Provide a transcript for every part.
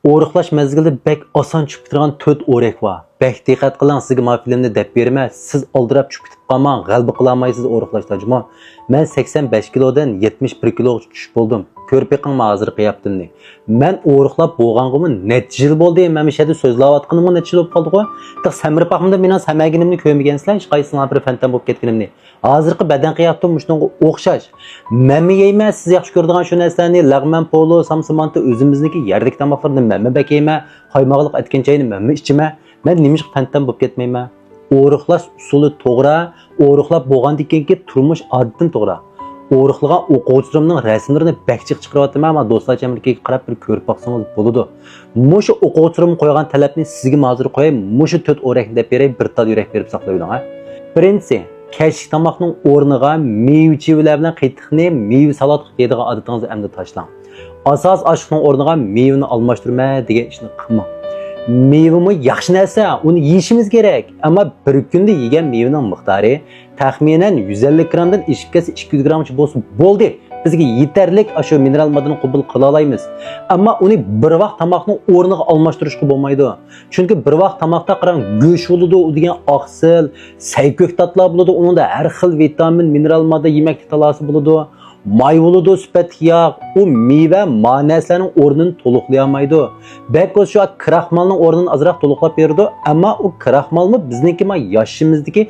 O'riqlash mezgilida bek oson chupib turgan 4 o'rak bor. Bek diqqat qiling, sizga ma filmni deb berma. Siz oldirab chupib qolmang, g'alba qila olmaysiz o'riqlashda juma. Men 85 kilodan 71 kiloga tushib bo'ldim. Ko'rib yiqingmi hozir qiyaptimni. Men o'riqlab bo'lganimni necha yil bo'ldi, men mishada so'zlayotganimni necha yil bo'lib qoldi-ku. Tiq samir paqimda mening samaginimni ko'rmagansizlar, hech qaysinglar bir fantan bo'lib ketganimni. Hozirgi badan qiyatim shunga o'xshash. Men yeyman, siz yaxshi ko'radigan shu narsalarni, lag'man, polo, samsamanta o'zimizniki yerlik tamoqlarni men bakayman, qaymog'liq aytgan chayni men ichaman. Men nimish fantan bo'lib ketmayman. O'riqlash usuli to'g'ri, o'riqlab bo'lgandan keyingi turmush odatdan to'g'ri. O'riqlagan o'quvchilarimning rasmlarini bakchiq chiqaryapman, ammo do'stlar jamligiga qarab bir ko'rib boqsangiz bo'ladi. Mushu o'quvchilarim qo'ygan talabni sizga hozir qo'yay, mushu 4 o'rakni deb beray, bir tal yurak berib saqlayvering, ha. Birinchisi, kechki tomoqning o'rniga meva-chevalar bilan qiytiqni meva salat yeydigan odatingizni endi tashlang. Asos oshning o'rniga mevani almashtirma degan ishni qilmang. Mevami yaxshi narsa, uni yeyishimiz kerak. Ammo bir kunda yegan mevaning miqdori taxminan 150 gramdan ishib ketsa 200 gramcha bo'lsa bo'ldi. Bizga yetarlik shu mineral moddani qabul qila olamiz. Ammo uni bir vaqt tomoqning o'rniga almashtirishga bo'lmaydi. Chunki bir vaqt tomoqda qarang, go'sht bo'ladi, u degan oqsil, sayko'k tatlar bo'ladi, unda har xil vitamin, mineral modda yemak talasi bo'ladi. May bo'ladi, sifat yog', u meva ma'nosining o'rnini to'liqlay olmaydi. Balki shu kraxmalning o'rnini azroq to'liqlab beradi, ammo u kraxmalmi bizniki yoshimizdagi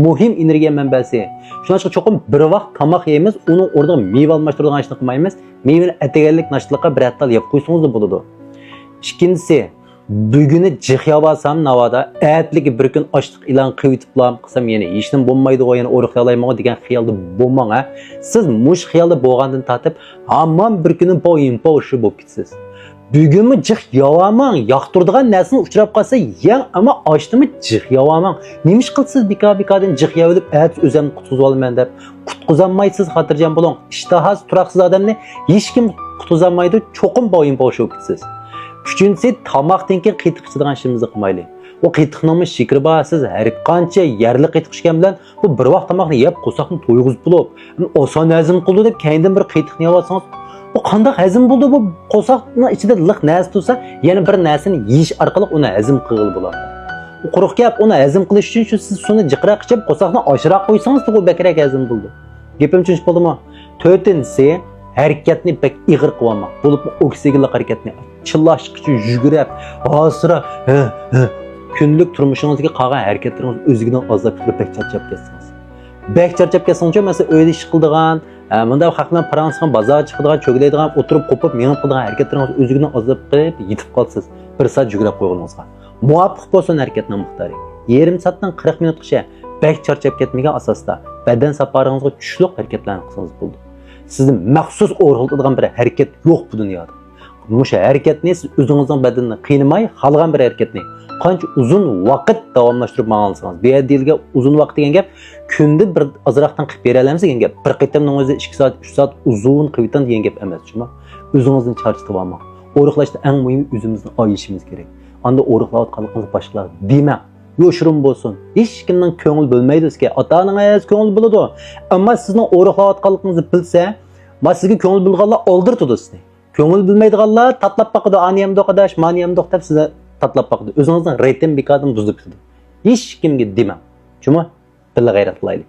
muhim energiya manbasi. Shuning uchun cho'qim bir vaqt tomoq yeymiz, uning o'rniga meva almashtiradigan ishni qilmaymiz. Mevani ataganlik nashliqqa bir hattal yeb qo'ysangiz bo'ladi. Ikkinchisi, bugünü cıxyavasam navada, əyətligi bir gün açlıq ilan qıyıtıplam qısam yani işinin bo'lmaydi o yani oruqlaylaymağa degan xiyalda bo'lmang ha. Siz mush xiyalda bo'lgandan tatib, hamon bir günün boyun boşu bo'lib ketsiz. Bugunmi cıxyavamang, yoqtirdigan narsani uchrab qolsa, yang ama açdimi cıxyavamang. Nemish qilsiz bika-bikadan cıxyavilib, ət o'zimni qutqizib olaman deb qutqizolmaysiz, xotirjam bo'ling. İshtahas turaqsiz odamni hech kim qutqizolmaydi, cho'qim boyun boşu bo'lib ketsiz. Üçüncüsü, tamoqdan keyin qiytiq ichadigan ishimizni qilmaylik. O qiytiqning shikri bor, siz har qancha yerli qiytiq ichgan bilan bu bir vaqt tamoqni yeb qo'saqni to'yg'izib bo'lib, oson hazm qildi deb keyindan bir qiytiqni yeyotsangiz, bu qanday hazm bo'ldi bu qo'saqning ichida liq narsa tursa, yana bir narsani yeyish orqali uni hazm qilib bo'ladi. Bu quruq gap, uni hazm qilish uchun shu siz suni jiqroq ichib qo'saqni oshroq qo'ysangiz, bu bakrak hazm bo'ldi. Gapim tushunib bo'ldimi? To'rtinchisi, hareketni pek ig'ir qilma. Bo'lib oksigenlik hareketni chillashqichi yugurib, hozira kunlik turmushingizga qolgan harakatlaringiz o'zigidan ozlab turib pek charchab ketsangiz. Bek charchab ketsangiz, masalan, uyda ish qildigan, bunda xalqlar paransgan, bozor chiqadigan, cho'glaydigan, o'tirib qo'pib, menib qildigan harakatlaringiz o'zigidan ozlab qilib, yetib qolsiz. Bir soat yugurib qo'yganingizga. Muvofiq bo'lsin harakatning miqdori. Yarim soatdan 40 minutgacha bek charchab ketmagan asosda badan safaringizga tushliq harakatlarni qilsangiz bo'ldi. Sizin maxsus o'rg'iladigan bir harakat yo'q bu dunyoda. Musha harakatni siz o'zingizning badanini qiynamay, xalqan bir harakatni qancha uzun vaqt davomlashtirib ma'nolansangiz. Bu yerga uzun vaqt degan gap kunda bir azroqdan qilib bera olamiz degan gap. Bir qitimning o'zi 2 soat, 3 soat uzun qilib degan gap emas, shuma. O'zingizni charchatib olmang. O'riqlashda eng muhimi o'zimizni oyishimiz kerak. Anda o'riqlayotganligingiz boshqalar demang. Yo'shirin bo'lsin. Hech kimning ko'ngil bo'lmaydi-ki. Ota-onangiz ko'ngil bo'ladi. Ammo sizning o'riqlayotganligingizni bilsa, men sizga ko'ngil bo'lganlar oldirtadi sizni. Ko'ngil bilmaydiganlar tatlab baqadi, aniyam do'qadash, maniyam do'q deb sizga tatlab baqadi. O'zingizning reyting bekadim buzib ketdi. Hech kimga demang. Chunki billa g'ayrat qilaylik.